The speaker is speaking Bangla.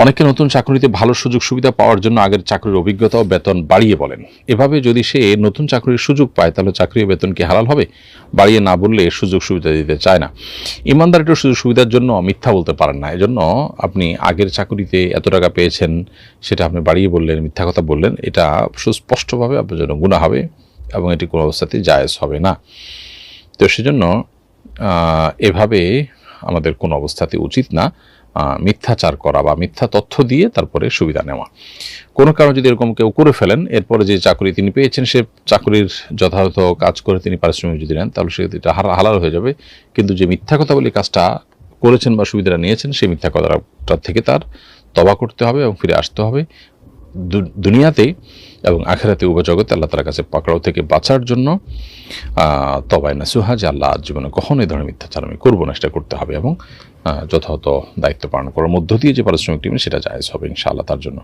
অনেকে নতুন চাকরিতে ভালো সুযোগ সুবিধা পাওয়ার জন্য আগের চাকরির অভিজ্ঞতা ও বেতন বাড়িয়ে বলেন। এভাবে যদি সে নতুন চাকরির সুযোগ পায় তাহলে চাকরি ও বেতন কি হালাল হবে? বাড়িয়ে না বললে সুযোগ সুবিধা দিতে চায় না। ইমানদার একটু সুযোগ সুবিধার জন্য মিথ্যা বলতে পারেন না। এজন্য আপনি আগের চাকরিতে এত টাকা পেয়েছেন সেটা আপনি বাড়িয়ে বললেন, মিথ্যা কথা বললেন, এটা সুস্পষ্টভাবে আপনার জন্য গুনাহ হবে এবং এটি কোনো অবস্থাতেই জায়েজ হবে না। তো সেজন্য এভাবে আমাদের কোনো অবস্থাতে উচিত না মিথ্যাচার করা বা মিথ্যা তথ্য দিয়ে তারপরে সুবিধা নেওয়া। কোনো কারণে যদি এরকম কেউ করে ফেলেন, এরপরে যে চাকরি তিনি পেয়েছেন সে চাকরির যথাযথ কাজ করে তিনি পারিশ্রমিক যদি নেন তাহলে সেটা হালাল হয়ে যাবে। কিন্তু যে মিথ্যা কথা বলে কাজটা করেছেন বা সুবিধাটা নিয়েছেন সেই মিথ্যা কথাটা থেকে তার তওবা করতে হবে এবং ফিরে আসতে হবে। দুনিয়াতে এবং আখিরাতে উভয় জগতে আল্লাহ তাআলার কাছে পাকড়াও থেকে বাঁচার জন্য তওবায়ে নাসুহা, যে আল্লাহ জীবনে কখনো এই ধরনের মিথ্যাচার আমি করবো না, সেটা করতে হবে এবং যথাযথ দায়িত্ব পালন করার মধ্য দিয়ে যে পারিশ্রমিক নেবেন সেটা জায়েজ হবে ইনশাআল্লাহ তার জন্য।